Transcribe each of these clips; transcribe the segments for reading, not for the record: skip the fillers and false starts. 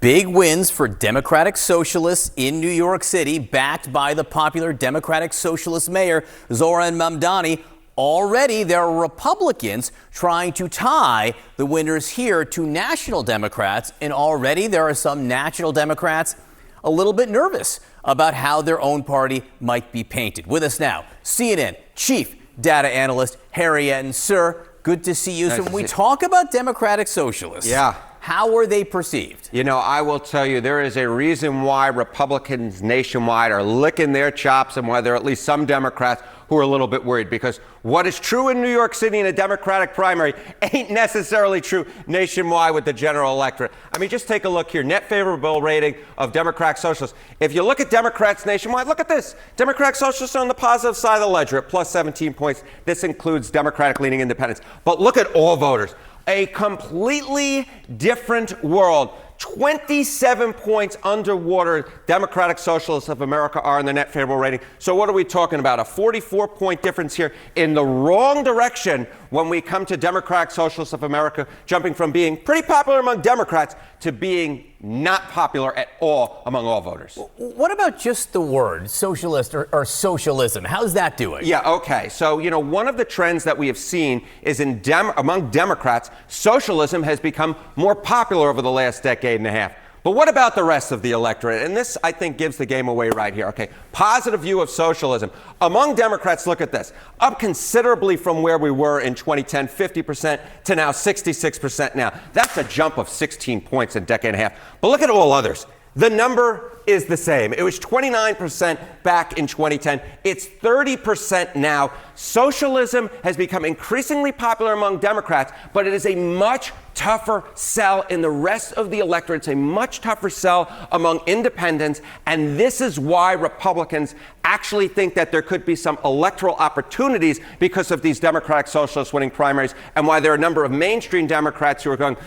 Big wins for Democratic Socialists in New York City, backed by the popular Democratic Socialist mayor Zohran Mamdani. Already, there are Republicans trying to tie the winners here to national Democrats, and already there are some national Democrats a little bit nervous about how their own party might be painted. With us now, CNN chief data analyst Harry Enten. Sir, good to see you. So when we talk about Democratic Socialists, how are they perceived? You know, I will tell you, there is a reason why Republicans nationwide are licking their chops and why there are at least some Democrats who are a little bit worried, because what is true in New York City in a Democratic primary ain't necessarily true nationwide with the general electorate. I mean, just take a look here. Net favorable rating of Democratic Socialists. If you look at Democrats nationwide, look at this. Democratic Socialists are on the positive side of the ledger at plus 17 points. This includes Democratic-leaning independents. But look at all voters. A completely different world. 27 points underwater Democratic Socialists of America are in the net favorable rating. So what are we talking about? A 44-point difference here in the wrong direction when we come to Democratic Socialists of America, jumping from being pretty popular among Democrats to being not popular at all among all voters. What about just the word socialist or socialism? How's that doing? Yeah, okay. So, you know, one of the trends that we have seen is among Democrats, socialism has become more popular over the last decade and a half. But what about the rest of the electorate? And this, I think, gives the game away right here. Okay, positive view of socialism. Among Democrats, look at this. Up considerably from where we were in 2010, 50% to now 66% now. That's a jump of 16 points in a decade and a half. But look at all others. The number is the same. It was 29% back in 2010. It's 30% now. Socialism has become increasingly popular among Democrats, but it is a much tougher sell in the rest of the electorate. It's a much tougher sell among independents, and this is why Republicans actually think that there could be some electoral opportunities because of these Democratic Socialists winning primaries, and why there are a number of mainstream Democrats who are going,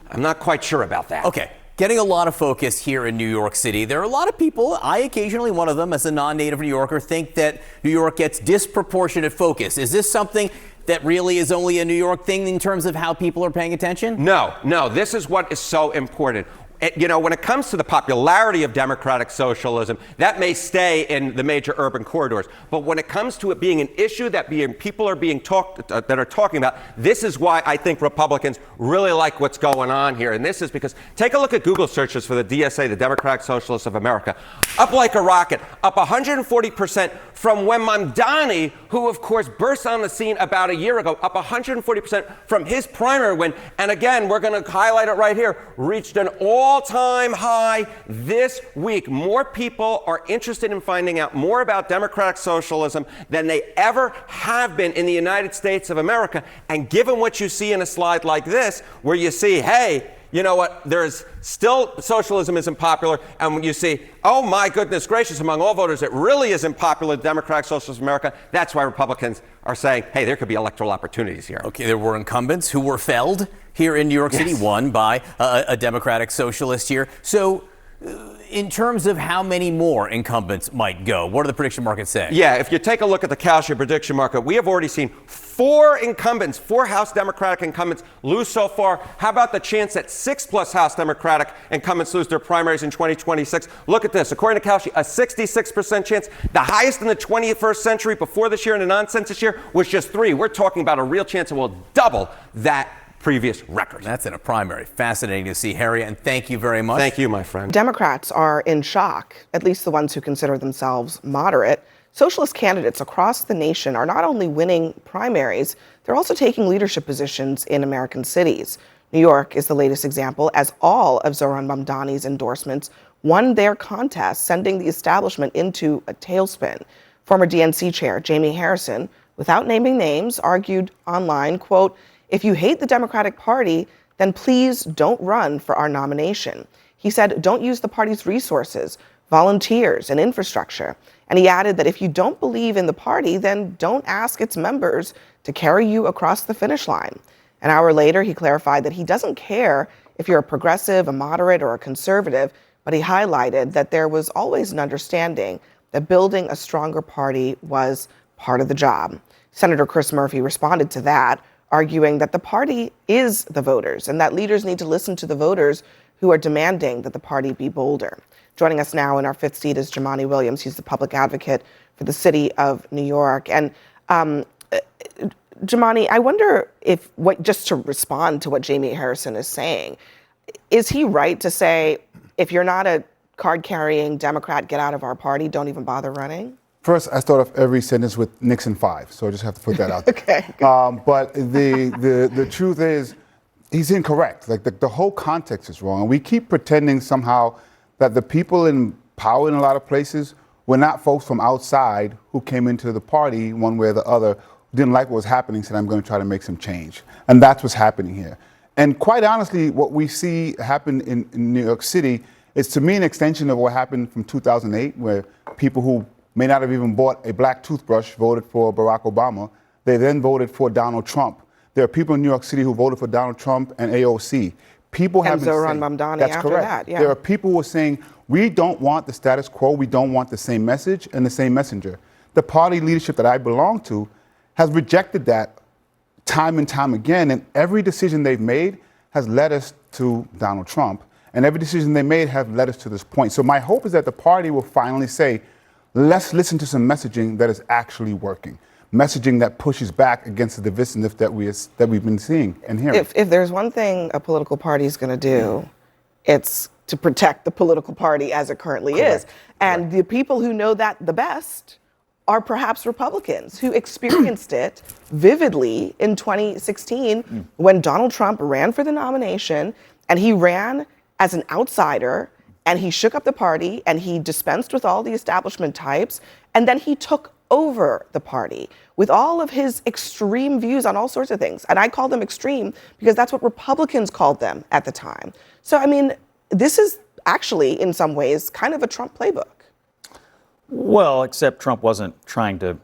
I'm not quite sure about that. Okay. Getting a lot of focus here in New York City. There are a lot of people, I occasionally one of them as a non-native New Yorker, think that New York gets disproportionate focus. Is this something that really is only a New York thing in terms of how people are paying attention? No. This is what is so important. You know, when it comes to the popularity of Democratic Socialism, that may stay in the major urban corridors. But when it comes to it being an issue that people are being that are talking about, this is why I think Republicans really like what's going on here. And this is because, take a look at Google searches for the DSA, the Democratic Socialists of America. Up like a rocket, up 140% from when Mamdani, who of course burst on the scene about a year ago, up 140% from his primary win. And again, we're going to highlight it right here, reached an all-time high this week. More people are interested in finding out more about Democratic socialism than they ever have been in the United States of America. And given what you see in a slide like this, where you see, hey, you know what, there's still socialism isn't popular, and when you see, oh my goodness gracious, among all voters, it really isn't popular, Democratic Socialists of America, that's why Republicans are saying, hey, there could be electoral opportunities here. Okay, there were incumbents who were felled here in New York City, won by a Democratic Socialist here. So in terms of how many more incumbents might go, what are the prediction markets saying? Yeah, if you take a look at the Kalshi prediction market, we have already seen four House Democratic incumbents lose so far. How about the chance that 6+ House Democratic incumbents lose their primaries in 2026? Look at this. According to Kalshi, a 66% chance. The highest in the 21st century before this year in a non-census year was just 3. We're talking about a real chance it will double that previous record. That's in a primary. Fascinating to see, Harry, and thank you very much. Thank you, my friend. Democrats are in shock, at least the ones who consider themselves moderate. Socialist candidates across the nation are not only winning primaries, they're also taking leadership positions in American cities. New York is the latest example, as all of Zohran Mamdani's endorsements won their contest, sending the establishment into a tailspin. Former DNC chair Jamie Harrison, without naming names, argued online, quote, "If you hate the Democratic Party, then please don't run for our nomination." He said, don't use the party's resources, volunteers, and infrastructure. And he added that if you don't believe in the party, then don't ask its members to carry you across the finish line. An hour later, he clarified that he doesn't care if you're a progressive, a moderate, or a conservative, but he highlighted that there was always an understanding that building a stronger party was part of the job. Senator Chris Murphy responded to that, arguing that the party is the voters and that leaders need to listen to the voters who are demanding that the party be bolder. Joining us now in our fifth seat is Jumaane Williams. He's the public advocate for the city of New York. And Jumaane, I wonder if, just to respond to what Jamie Harrison is saying, is he right to say, if you're not a card-carrying Democrat, get out of our party, don't even bother running? First, I start off every sentence with Nixon 5, so I just have to put that out there. Okay. But the truth is, he's incorrect. Like the whole context is wrong. And we keep pretending somehow that the people in power in a lot of places were not folks from outside who came into the party one way or the other, didn't like what was happening, said, I'm going to try to make some change. And that's what's happening here. And quite honestly, what we see happen in New York City is, to me, an extension of what happened from 2008, where people who may not have even bought a black toothbrush voted for Barack Obama. They then voted for Donald Trump. There are people in New York City who voted for Donald Trump and AOC. People have been Zohran saying, Mamdani that's after correct. that, yeah. There are people who are saying, we don't want the status quo, we don't want the same message and the same messenger. The party leadership that I belong to has rejected that time and time again, and every decision they've made has led us to Donald Trump, and every decision they made have led us to this point. So my hope is that the party will finally say, let's listen to some messaging that is actually working, messaging that pushes back against the divisiveness that we've been seeing and hearing. If there's one thing a political party is going to do, it's to protect the political party as it currently is. And the people who know that the best are perhaps Republicans who experienced it vividly in 2016 when Donald Trump ran for the nomination, and he ran as an outsider, and he shook up the party, and he dispensed with all the establishment types, and then he took over the party with all of his extreme views on all sorts of things. And I call them extreme because that's what Republicans called them at the time. So, I mean, this is actually, in some ways, kind of a Trump playbook. Well, except Trump wasn't trying to,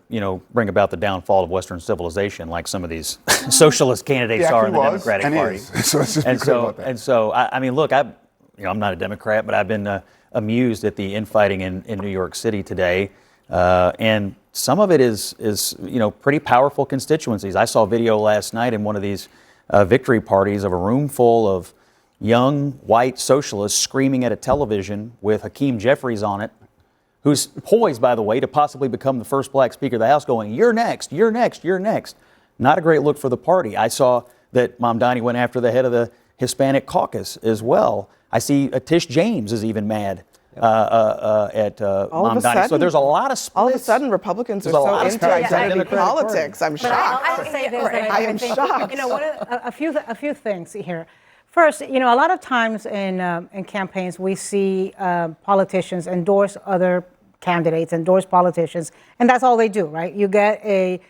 bring about the downfall of Western civilization like some of these socialist candidates are in the Democratic Party. So let's just be clear about that. And so, I mean, look, I'm not a Democrat, but I've been amused at the infighting in New York City today, and some of it is pretty powerful constituencies. I saw a video last night in one of these victory parties of a room full of young white socialists screaming at a television with Hakeem Jeffries on it, who's poised, by the way, to possibly become the first black Speaker of the House, going, you're next, you're next, you're next. Not a great look for the party. I saw that Mamdani went after the head of the Hispanic caucus as well. I see Tish James is even mad at Mamdani. So there's a lot of splits. All of a sudden, Republicans are so into identity politics. I'm shocked. I would say this. I am shocked. A few things here. First, a lot of times in campaigns, we see politicians endorse other candidates, endorse politicians, and that's all they do, right? You get a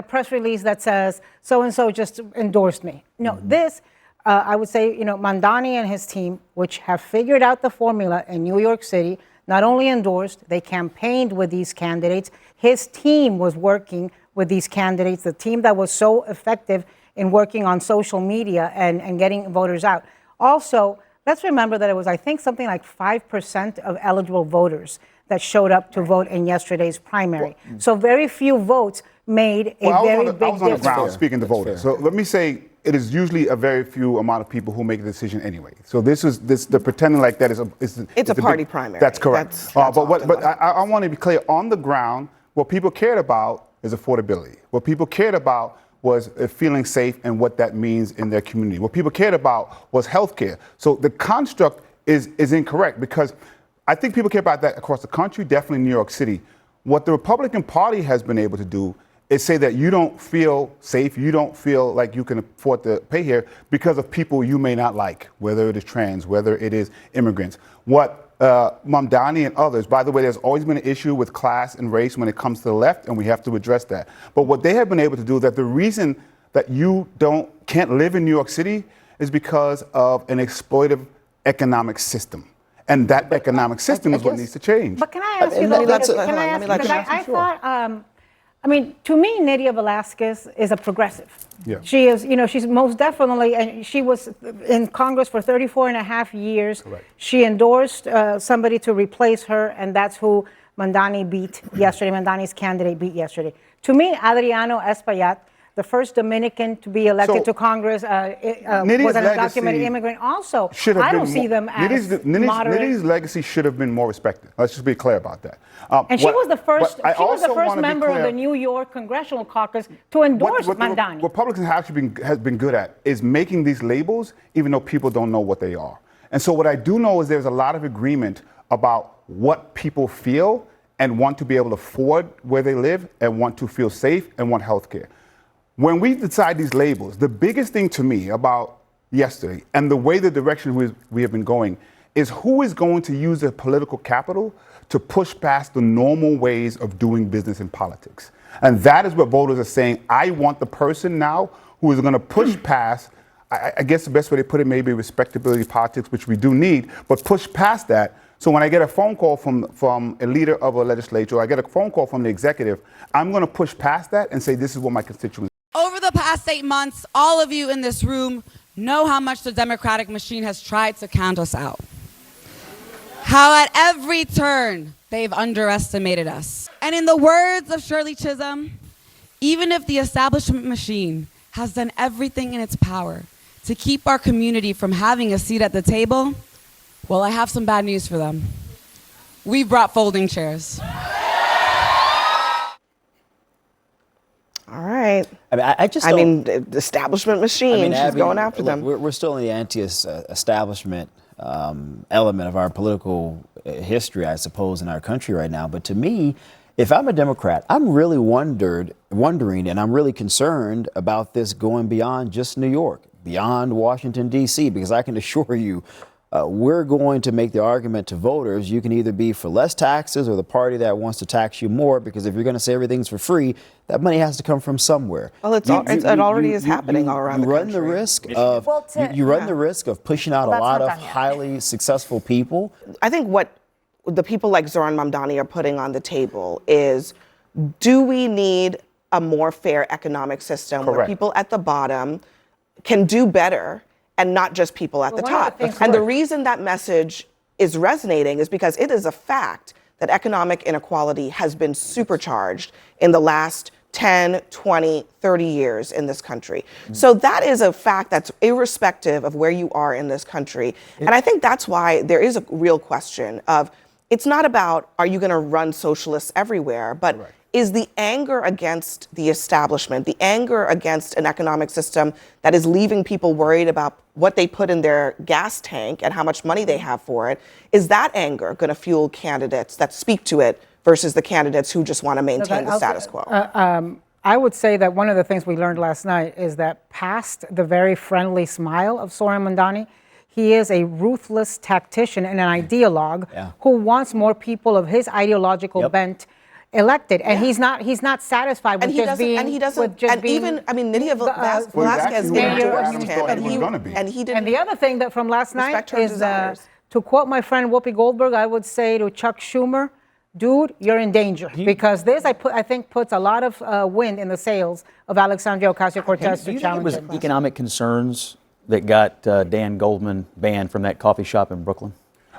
press release that says so and so just endorsed me. No, this. I would say, Mamdani and his team, which have figured out the formula in New York City, not only endorsed, they campaigned with these candidates. His team was working with these candidates, the team that was so effective in working on social media and getting voters out. Also, let's remember that it was, I think, something like 5% of eligible voters that showed up to vote in yesterday's primary. So very few votes made a very big difference. I was on the ground speaking to voters. So let me say, it is usually a very few amount of people who make the decision anyway. So the pretending like that is a party primary. That's correct. That's but I want to be clear. On the ground, what people cared about is affordability. What people cared about was feeling safe and what that means in their community. What people cared about was healthcare. So the construct is incorrect, because I think people care about that across the country, definitely in New York City. What the Republican Party has been able to do is say that you don't feel safe, you don't feel like you can afford to pay here because of people you may not like, whether it is trans, whether it is immigrants. What Mamdani and others, by the way, there's always been an issue with class and race when it comes to the left, and we have to address that. But what they have been able to do is that the reason that you can't live in New York City is because of an exploitive economic system. And that economic system is what needs to change. But can I ask you, I thought, to me, Nydia Velázquez is a progressive. Yeah. She is, she's most definitely, and she was in Congress for 34 and a half years. Correct. She endorsed somebody to replace her, and that's who Mamdani beat yesterday. Mamdani's candidate beat yesterday. To me, Adriano Espaillat the first Dominican to be elected So, to Congress, Nydia's was an legacy undocumented immigrant also. should have I been don't see more- them as moderate. Nydia's legacy should have been more respected. Let's just be clear about that. And she was the first. but I She was the also first wanna be member of clear- the New York Congressional Caucus to endorse what the Mamdani. Republicans have actually has been good at is making these labels, even though people don't know what they are. And so what I do know is there's a lot of agreement about what people feel and want to be able to afford where they live and want to feel safe and want health care. When we decide these labels, the biggest thing to me about yesterday and the way the direction we have been going is who is going to use their political capital to push past the normal ways of doing business in politics. And that is what voters are saying. I want the person now who is going to push past, I guess the best way to put it may be respectability politics, which we do need, but push past that. So when I get a phone call from a leader of a legislature, or I get a phone call from the executive, I'm going to push past that and say, this is what my constituents. Over the past 8 months, all of you in this room know how much the Democratic machine has tried to count us out. How at every turn they've underestimated us. And in the words of Shirley Chisholm, even if the establishment machine has done everything in its power to keep our community from having a seat at the table, well, I have some bad news for them. We brought folding chairs. All right. I mean, I just I don't- mean, the establishment machine, she's Abby, going after look, them. We're still in the anti-establishment element of our political history, I suppose, in our country right now. But to me, if I'm a Democrat, I'm really wondering, and I'm really concerned about this going beyond just New York, beyond Washington, D.C., because I can assure you, we're going to make the argument to voters, you can either be for less taxes or the party that wants to tax you more, because if you're going to say everything's for free, that money has to come from somewhere. Well, it already is happening all around the You run the country. risk of you run the risk of pushing out a That's lot not of done yet. highly successful people. I think what the people like Zoran Mamdani are putting on the table is, do we need a more fair economic system where Correct. people at the bottom can do better and not just people at the one of the top? things- And the reason that message is resonating is because it is a fact that economic inequality has been supercharged in the last 10, 20, 30 years in this country. So that is a fact that's irrespective of where you are in this country. And I think that's why there is a real question of, it's not about, are you going to run socialists everywhere, but is the anger against the establishment, the anger against an economic system that is leaving people worried about what they put in their gas tank and how much money they have for it, is that anger going to fuel candidates that speak to it versus the candidates who just want to maintain the status quo? I would say that one of the things we learned last night is that past the very friendly smile of Zoran Mamdani, he is a ruthless tactician and an ideologue who wants more people of his ideological bent elected, and he's not satisfied with And he just doesn't, being and he doesn't, with just and being even, I mean, Nydia Well, Velázquez exactly endorsed what Adams him, thought and he was gonna be. and he didn't. And the other thing that from last night respect her is, desires. to quote my friend Whoopi Goldberg, I would say to Chuck Schumer, dude, you're in danger. Because this, I think, puts a lot of wind in the sails of Alexandria Ocasio-Cortez Do to you think it challenge was him. economic concerns that got Dan Goldman banned from that coffee shop in Brooklyn?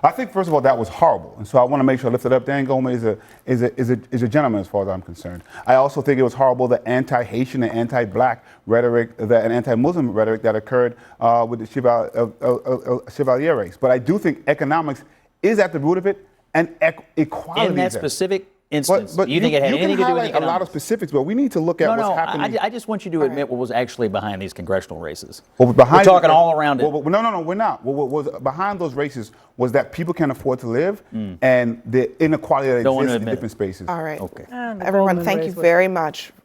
I think, first of all, that was horrible. And so I want to make sure I lift it up. Dan Goldman is a gentleman as far as I'm concerned. I also think it was horrible, the anti-Haitian and anti-black rhetoric, and anti-Muslim rhetoric that occurred with the Chevalier race. But I do think economics is at the root of it, and equality In that is there. specific instance, But you think it had you anything can to do with highlight a lot of economics? specifics, but we need to look at No, what's happening. I just want you to admit what was actually behind these congressional races. Well, behind We're talking all around it. Well, no, we're not. What was behind those races was that people can afford to live, and the inequality that Don't want to exists in admit it. different spaces. All right. Okay. And the Everyone, Goldman thank you race was- very much